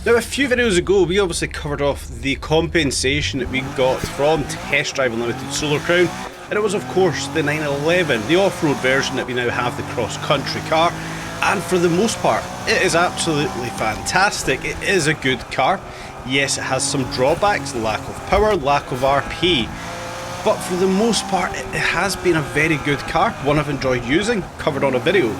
Now, a few videos ago, we obviously covered off the compensation that we got from Test Drive Unlimited Solar Crown, and it was of course the 911, the off-road version that we now have, the cross-country car. And for the most part, it is absolutely fantastic. It is a good car. Yes, it has some drawbacks, lack of power, lack of RP, but for the most part it has been a very good car, one I've enjoyed using, covered on a video.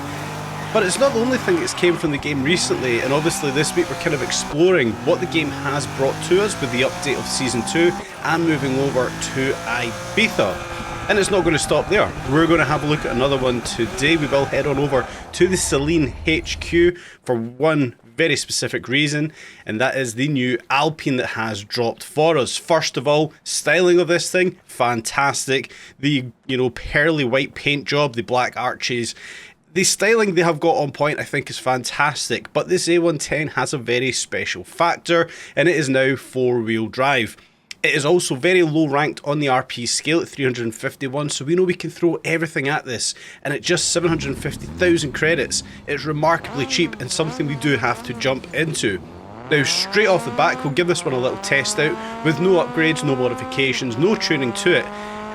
But it's not the only thing that's came from the game recently, and obviously this week we're kind of exploring what the game has brought to us with the update of Season 2 and moving over to Ibiza. And it's not going to stop there. We're going to have a look at another one today. We will head on over to the Celine HQ for one very specific reason, and that is the new Alpine that has dropped for us. First of all, styling of this thing, fantastic. The, pearly white paint job, the black arches. The styling they have got on point I think is fantastic, but this A110 has a very special factor, and it is now 4-wheel drive. It is also very low ranked on the RP scale at 351, so we know we can throw everything at this, and at just 750,000 credits, it's remarkably cheap and something we do have to jump into. Now, straight off the back, we'll give this one a little test out with no upgrades, no modifications, no tuning to it.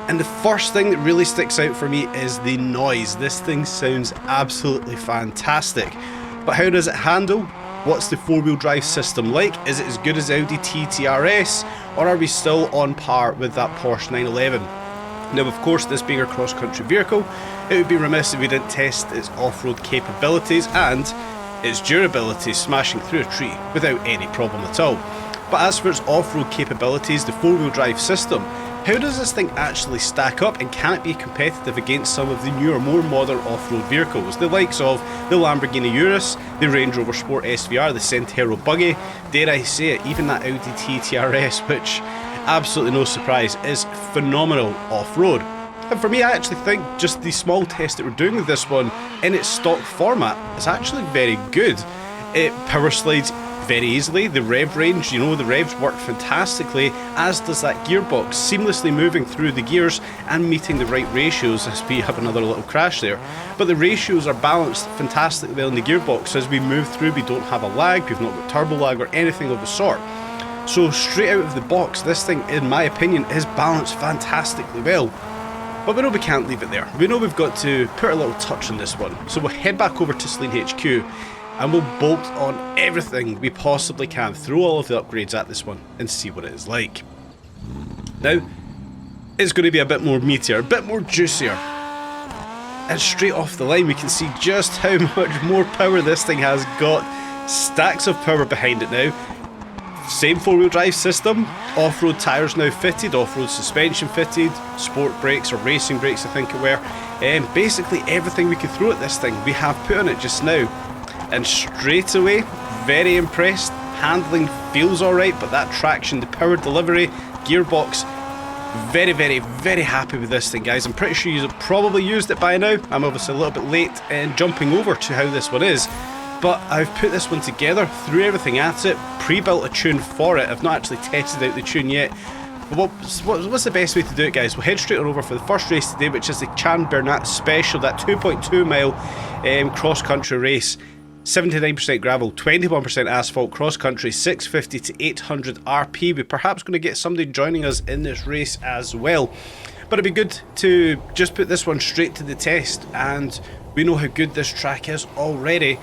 And the first thing that really sticks out for me is the noise. This thing sounds absolutely fantastic. But how does it handle? What's the 4-wheel drive system like? Is it as good as Audi TT-RS, or are we still on par with that Porsche 911? Now, of course, this being a cross-country vehicle, it would be remiss if we didn't test its off-road capabilities and its durability, smashing through a tree without any problem at all. But as for its off-road capabilities, the 4-wheel drive system, how does this thing actually stack up, and can it be competitive against some of the newer, more modern off-road vehicles, the likes of the Lamborghini Urus, the Range Rover Sport SVR, the Sentero buggy, dare I say it, even that Audi TT-RS, which, absolutely no surprise, is phenomenal off-road. And for me, I actually think just the small test that we're doing with this one in its stock format is actually very good. It power slides very easily, the rev range, the revs work fantastically, as does that gearbox, seamlessly moving through the gears and meeting the right ratios, as we have another little crash there. But the ratios are balanced fantastically well in the gearbox, so as we move through we don't have a lag, we've not got turbo lag or anything of the sort. So straight out of the box, this thing, in my opinion, is balanced fantastically well. But we know we can't leave it there. We know we've got to put a little touch on this one. So we'll head back over to Celine HQ and we'll bolt on everything we possibly can, throw all of the upgrades at this one and see what it is like. Now, it's going to be a bit more meatier, a bit more juicier. And straight off the line we can see just how much more power this thing has got. Stacks of power behind it now. Same 4-wheel drive system, off-road tyres now fitted, off-road suspension fitted, sport brakes or racing brakes I think it were. Basically everything we could throw at this thing we have put on it just now. And straight away, very impressed. Handling feels alright, but that traction, the power delivery, gearbox, very, very, very happy with this thing, guys. I'm pretty sure you've probably used it by now. I'm obviously a little bit late in jumping over to how this one is. But I've put this one together, threw everything at it, pre-built a tune for it. I've not actually tested out the tune yet. But what's the best way to do it, guys? We'll head straight on over for the first race today, which is the Champernat Special, that 2.2 mile cross-country race. 79% gravel, 21% asphalt, cross-country, 650 to 800 RP. We're perhaps going to get somebody joining us in this race as well. But it'd be good to just put this one straight to the test, and we know how good this track is already.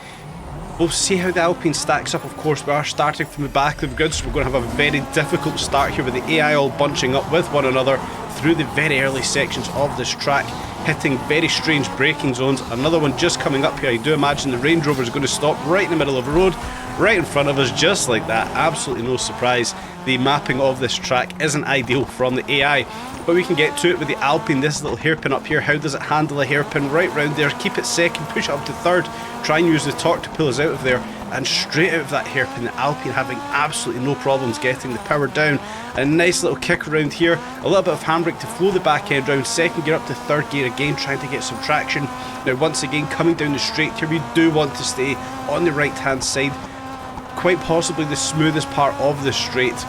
We'll see how the Alpine stacks up. Of course, we are starting from the back of the grid, so we're going to have a very difficult start here with the AI all bunching up with one another through the very early sections of this track, hitting very strange braking zones. Another one just coming up here. I do imagine the Range Rover is going to stop right in the middle of the road, right in front of us, just like that. Absolutely no surprise. The mapping of this track isn't ideal from the AI, but we can get to it with the Alpine. This little hairpin up here, how does it handle a hairpin? Right round there, keep it second, push it up to third, try and use the torque to pull us out of there, and straight out of that hairpin, the Alpine having absolutely no problems getting the power down. A nice little kick around here, a little bit of handbrake to flow the back end round, second gear up to third gear again, trying to get some traction. Now once again, coming down the straight here, we do want to stay on the right hand side, quite possibly the smoothest part of the straight.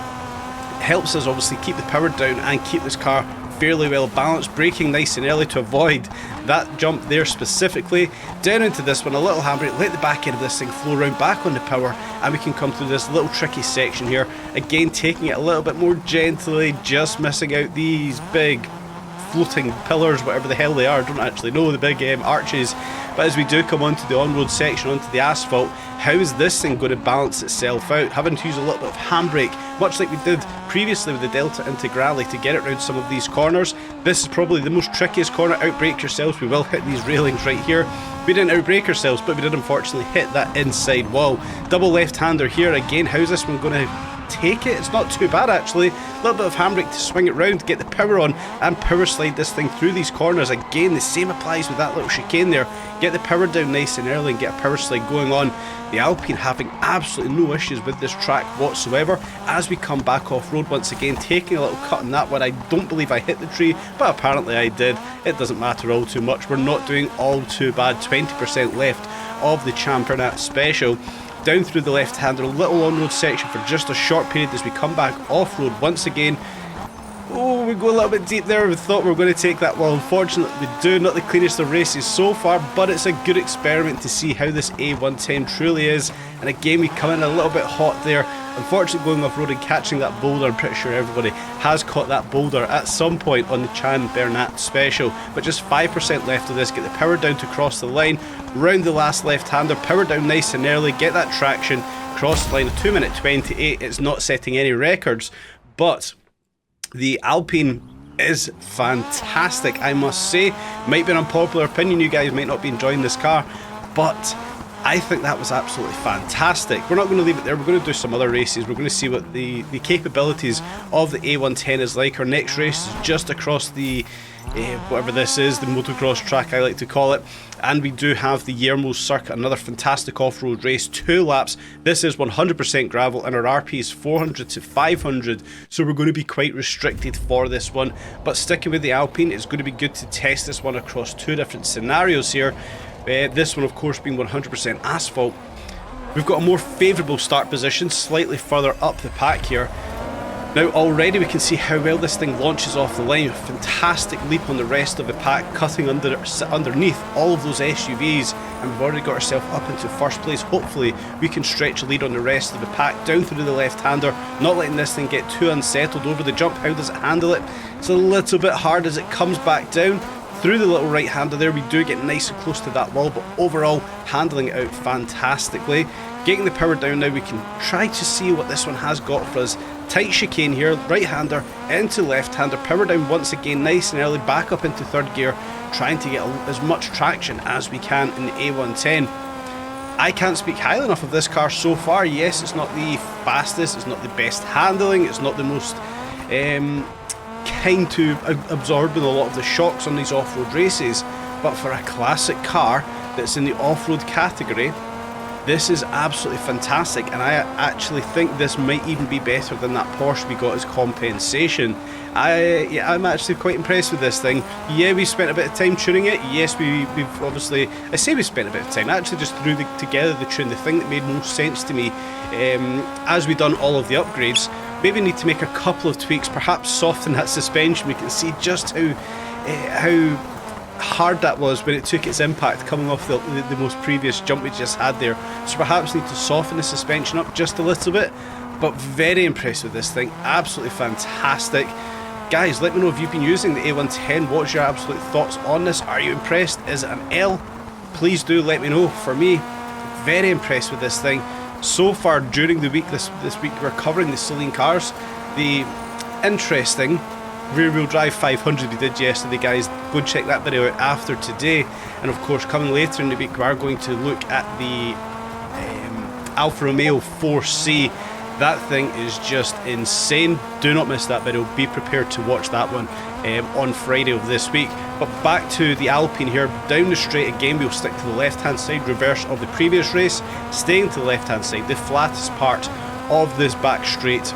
Helps us obviously keep the power down and keep this car fairly well balanced, braking nice and early to avoid that jump there specifically. Down into this one, a little handbrake, let the back end of this thing flow around back on the power, and we can come through this little tricky section here. Again, taking it a little bit more gently, just missing out these big floating pillars, whatever the hell they are, I don't actually know, the big arches. But as we do come onto the on-road section, onto the asphalt, how is this thing going to balance itself out? Having to use a little bit of handbrake, much like we did previously with the Delta Integrale, to get it around some of these corners. This is probably the most trickiest corner. Outbrake yourselves, we will hit these railings right here. We didn't outbrake ourselves, but we did unfortunately hit that inside wall. Double left-hander here again. How's this one going to take it? It's not too bad actually. A little bit of handbrake to swing it round, get the power on, and power slide this thing through these corners. Again, the same applies with that little chicane there. Get the power down nice and early and get a power slide going on. The Alpine having absolutely no issues with this track whatsoever. As we come back off road once again, taking a little cut on that one. I don't believe I hit the tree, but apparently I did. It doesn't matter all too much. We're not doing all too bad. 20% left of the Champernat special. Down through the left-hander, a little on-road section for just a short period as we come back off-road once again. Oh, we go a little bit deep there. We thought we were going to take that well. Unfortunately, we do. Not the cleanest of races so far, but it's a good experiment to see how this A110 truly is. And again, we come in a little bit hot there. Unfortunately, going off-road and catching that boulder, I'm pretty sure everybody has caught that boulder at some point on the Champernat special. But just 5% left of this. Get the power down to cross the line. Round the last left-hander, power down nice and early. Get that traction. Cross the line, a 2:28. It's not setting any records, but the Alpine is fantastic, I must say. Might be an unpopular opinion, you guys might not be enjoying this car, but I think that was absolutely fantastic. We're not going to leave it there, we're going to do some other races. We're going to see what the capabilities of the A110 is like. Our next race is just across the whatever this is, the motocross track I like to call it, and we do have the Yermo circuit, another fantastic off-road race, 2 laps. This is 100% gravel and our RP is 400 to 500, so we're going to be quite restricted for this one. But sticking with the Alpine, it's going to be good to test this one across 2 different scenarios here. This one of course being 100% asphalt. We've got a more favourable start position, slightly further up the pack here. Now already we can see how well this thing launches off the line. Fantastic leap on the rest of the pack, cutting underneath all of those SUVs, and we've already got ourselves up into first place. Hopefully we can stretch a lead on the rest of the pack. Down through the left-hander, not letting this thing get too unsettled over the jump. How does it handle it? It's a little bit hard as it comes back down. Through the little right-hander there, we do get nice and close to that wall, but overall handling it out fantastically. Getting the power down now, we can try to see what this one has got for us. Tight chicane here, right-hander into left-hander, power down once again, nice and early, back up into third gear, trying to get as much traction as we can in the A110. I can't speak highly enough of this car so far. Yes, it's not the fastest, it's not the best handling, it's not the most kind to absorbing a lot of the shocks on these off-road races, but for a classic car that's in the off-road category, this is absolutely fantastic, and I actually think this might even be better than that Porsche we got as compensation. I'm actually quite impressed with this thing. Yeah, we spent a bit of time tuning it. Yes, we've obviously, I say we spent a bit of time, I actually just threw together the tune. The thing that made most sense to me, as we done all of the upgrades, maybe need to make a couple of tweaks, perhaps soften that suspension. We can see just how hard that was when it took its impact coming off the most previous jump we just had there. So perhaps need to soften the suspension up just a little bit, but very impressed with this thing. Absolutely fantastic. Guys, let me know if you've been using the A110. What's your absolute thoughts on this? Are you impressed? Is it an L? Please do let me know. For me, very impressed with this thing. So far during the week, this week we're covering the Celine cars. The interesting rear wheel drive 500 we did yesterday, guys. Go check that video out after today. And of course, coming later in the week, we are going to look at the Alfa Romeo 4C. That thing is just insane. Do not miss that video. Be prepared to watch that one on Friday of this week. But back to the Alpine here. Down the straight again, we'll stick to the left-hand side, reverse of the previous race. Staying to the left-hand side, the flattest part of this back straight.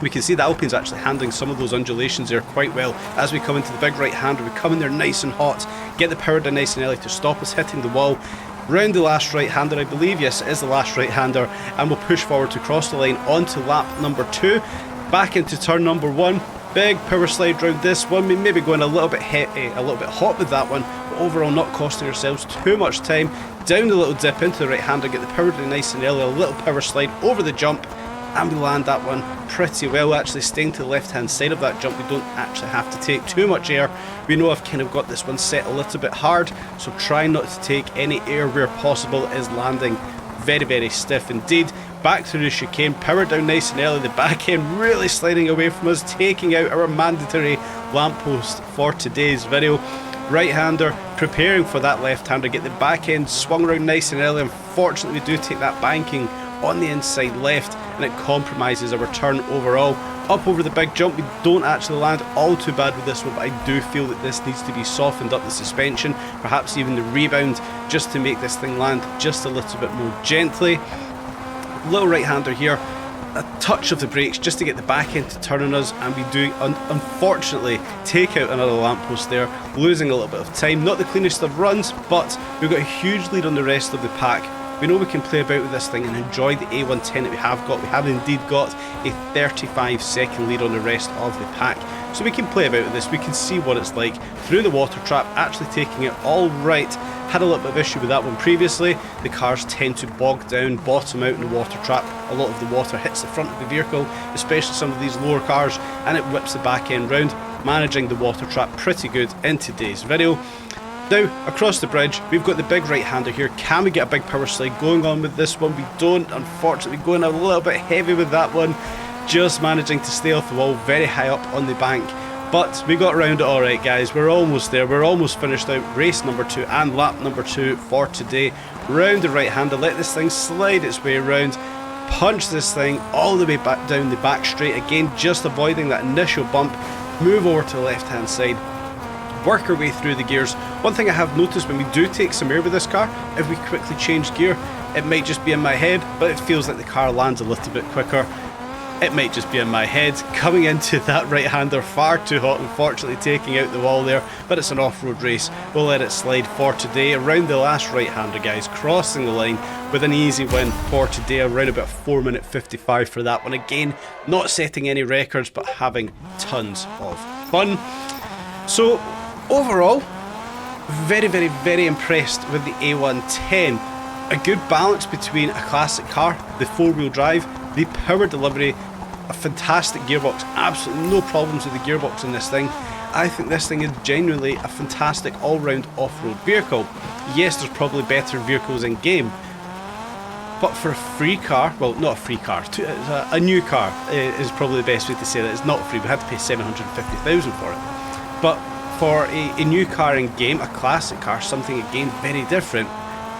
We can see the Alpine's actually handling some of those undulations there quite well. As we come into the big right-hander, we come in there nice and hot, get the power down nice and early to stop us hitting the wall. Round the last right-hander, I believe, yes, it is the last right-hander, and we'll push forward to cross the line onto lap number 2. Back into turn number 1. Big power slide round this one. We may be going a little bit hot with that one, but overall not costing ourselves too much time. Down the little dip into the right hander, get the power down nice and early, a little power slide over the jump, and we land that one pretty well. Actually staying to the left hand side of that jump, we don't actually have to take too much air. We know I've kind of got this one set a little bit hard, so try not to take any air where possible. Is landing very, very stiff indeed. Back through the chicane, power down nice and early, the back end really sliding away from us, taking out our mandatory lamppost for today's video. Right hander preparing for that left hander, get the back end swung around nice and early. Unfortunately we do take that banking on the inside left and it compromises our turn overall. Up over the big jump, we don't actually land all too bad with this one, but I do feel that this needs to be softened up, the suspension, perhaps even the rebound, just to make this thing land just a little bit more gently. Little right hander here, a touch of the brakes just to get the back end to turn on us, and we do unfortunately take out another lamppost there, losing a little bit of time. Not the cleanest of runs, but we've got a huge lead on the rest of the pack. We know we can play about with this thing and enjoy the A110 that we have got. We have indeed got a 35-second lead on the rest of the pack. So we can play about with this, we can see what it's like through the water trap, actually taking it all right. Had a little bit of issue with that one previously. The cars tend to bog down, bottom out in the water trap. A lot of the water hits the front of the vehicle, especially some of these lower cars, and it whips the back end round. Managing the water trap pretty good in today's video. Now, across the bridge, we've got the big right-hander here. Can we get a big power slide going on with this one? We don't, unfortunately, going a little bit heavy with that one. Just managing to stay off the wall, very high up on the bank. But we got around it alright, guys. We're almost there. We're almost finished out race number 2 and lap number 2 for today. Round the right-hander, let this thing slide its way around. Punch this thing all the way back down the back straight. Again, just avoiding that initial bump. Move over to the left-hand side. Work our way through the gears. One thing I have noticed when we do take some air with this car, if we quickly change gear, it might just be in my head, but it feels like the car lands a little bit quicker. It might just be in my head. Coming into that right-hander far too hot, unfortunately taking out the wall there, but it's an off-road race. We'll let it slide for today. Around the last right-hander, guys, crossing the line with an easy win for today, around about 4:55 for that one. Again, not setting any records, but having tons of fun. So, overall, very, very, very impressed with the A110. A good balance between a classic car, the four-wheel drive, the power delivery, a fantastic gearbox, absolutely no problems with the gearbox in this thing. I think this thing is genuinely a fantastic all-round off-road vehicle. Yes, there's probably better vehicles in game, but for a free car, well, not a free car, a new car is probably the best way to say that. It's not free, we had to pay $750,000 for it. But for a new car in game, a classic car, something again very different.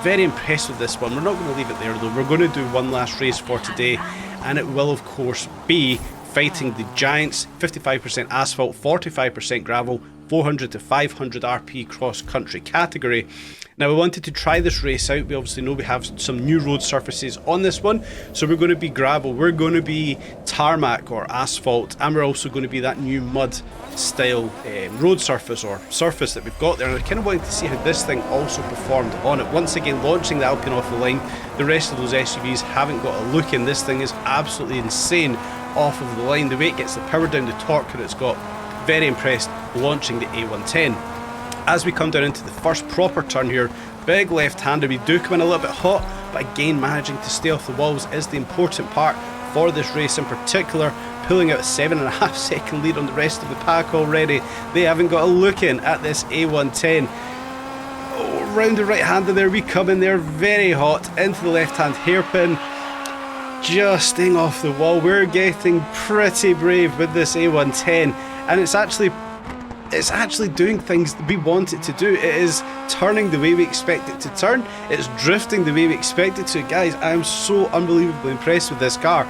Very impressed with this one. We're not going to leave it there though. We're going to do one last race for today, and it will of course be fighting the Giants. 55% asphalt, 45% gravel, 400 to 500 RP cross country category. Now we wanted to try this race out. We obviously know we have some new road surfaces on this one, so we're going to be gravel, we're going to be tarmac or asphalt, and we're also going to be that new mud style road surface or surface that we've got there. And I kind of wanted to see how this thing also performed on it. Once again, launching the Alpine off the line, the rest of those SUVs haven't got a look in. This thing is absolutely insane off of the line, the way it gets the power down, the torque that it's got. Very impressed launching the A110. As we come down into the first proper turn here, big left-hander, we do come in a little bit hot, but again managing to stay off the walls is the important part for this race in particular. Pulling out a 7.5 second lead on the rest of the pack already. They haven't got a look in at this A110. Oh, round the right-hander there, we come in there very hot into the left-hand hairpin. Just staying off the wall. We're getting pretty brave with this A110, and it's actually doing things that we want it to do. It is turning the way we expect it to turn. It's drifting the way we expect it to. Guys, I am so unbelievably impressed with this car.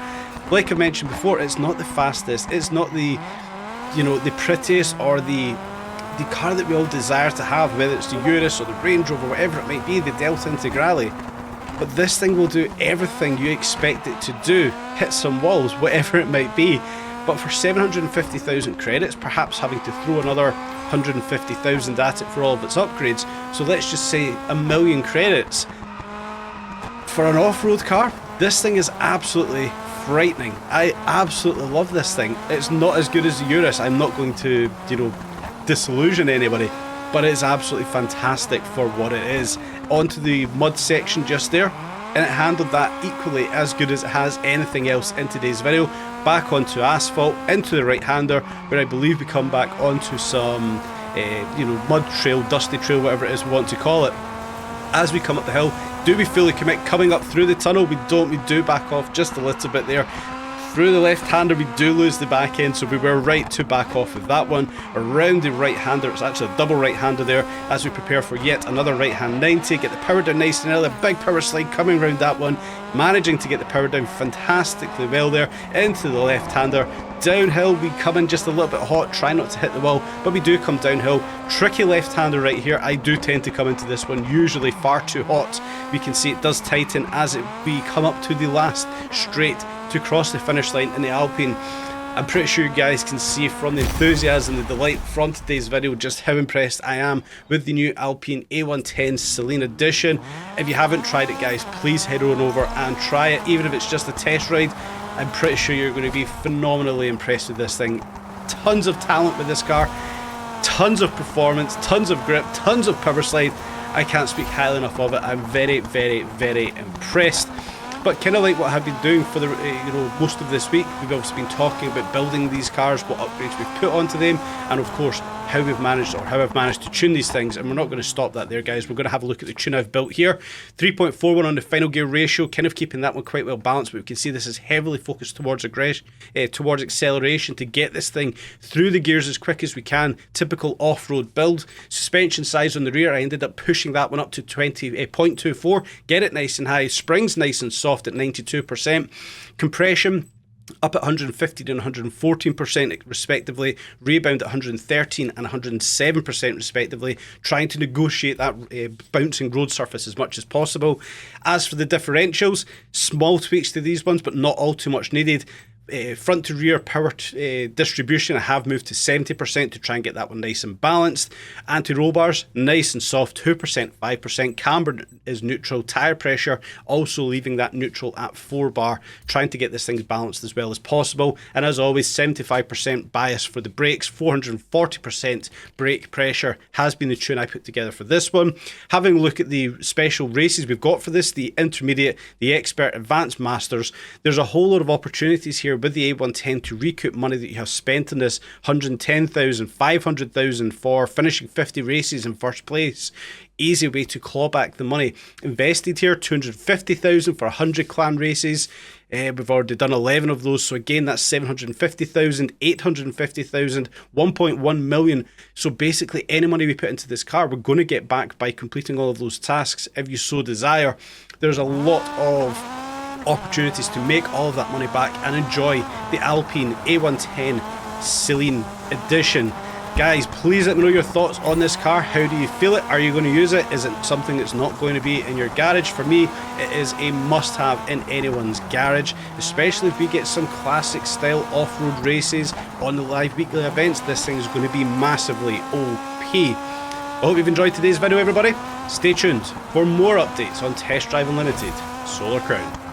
Like I mentioned before, it's not the fastest, it's not the, you know, the prettiest or the car that we all desire to have, whether it's the Urus or the Range Rover, whatever it might be, the Delta Integrale. But this thing will do everything you expect it to do. Hit some walls, whatever it might be. But for 750,000 credits, perhaps having to throw another 150,000 at it for all of its upgrades, so let's just say 1 million credits. For an off-road car, this thing is absolutely frightening. I absolutely love this thing. It's not as good as the Urus. I'm not going to, you know, disillusion anybody, but it's absolutely fantastic for what it is. Onto the mud section just there, and it handled that equally as good as it has anything else in today's video. Back onto asphalt, into the right-hander, where I believe we come back onto some, you know, mud trail, dusty trail, whatever it is we want to call it. As we come up the hill, do we fully commit coming up through the tunnel? We don't, we do back off just a little bit there. Through the left-hander we do lose the back end, so we were right to back off with that one. Around the right-hander, it's actually a double right-hander there, as we prepare for yet another right-hand 90, get the power down nice and early, a big power slide coming around that one, managing to get the power down fantastically well there, into the left-hander. Downhill we come in just a little bit hot, try not to hit the wall, but we do come downhill. Tricky left-hander right here. I do tend to come into this one usually far too hot. We can see it does tighten as we come up to the last straight to cross the finish line in the Alpine. I'm pretty sure you guys can see from the enthusiasm and the delight from today's video just how impressed I am with the new Alpine A110 Celine Edition. If you haven't tried it, guys, please head on over and try it, even if it's just a test ride. I'm pretty sure you're going to be phenomenally impressed with this thing. Tons of talent with this car, tons of performance, tons of grip, tons of power slide. I can't speak highly enough of it. I'm very, very, very impressed. But kind of like what I've been doing for the you know, most of this week, we've obviously been talking about building these cars, what upgrades we've put onto them, and of course how we've managed, or how I've managed to tune these things. And we're not going to stop that there, guys. We're going to have a look at the tune I've built here. 3.41 on the final gear ratio, kind of keeping that one quite well balanced, but we can see this is heavily focused towards aggression, towards acceleration, to get this thing through the gears as quick as we can. Typical off-road build. Suspension size on the rear, I ended up pushing that one up to 20.24, get it nice and high. Springs nice and soft at 92%. Compression up at 115 and 114% respectively, rebound at 113 and 107% respectively, trying to negotiate that bouncing road surface as much as possible. As for the differentials, small tweaks to these ones, but not all too much needed. Front to rear power distribution, I have moved to 70% to try and get that one nice and balanced. Anti-roll bars, nice and soft, 2%, 5%. Camber is neutral. Tyre pressure, also leaving that neutral at 4 bar, trying to get this thing balanced as well as possible. And as always, 75% bias for the brakes, 440% brake pressure has been the tune I put together for this one. Having a look at the special races we've got for this, the intermediate, the expert, advanced, masters, there's a whole lot of opportunities here with the A110 to recoup money that you have spent in this. 110,000, 500,000 for finishing 50 races in first place. Easy way to claw back the money invested here. 250,000 for 100 clan races. We've already done 11 of those, so again that's 750,000, 850,000, 1.1 million. So basically any money we put into this car, we're going to get back by completing all of those tasks if you so desire. There's a lot of opportunities to make all of that money back and enjoy the Alpine A110 Celine Edition. Guys, please let me know your thoughts on this car. How do you feel it? Are you going to use it? Is it something that's not going to be in your garage? For me, it is a must-have in anyone's garage, especially if we get some classic style off-road races on the live weekly events. This thing is going to be massively OP. I hope you've enjoyed today's video, everybody. Stay tuned for more updates on Test Drive Unlimited Solar Crown.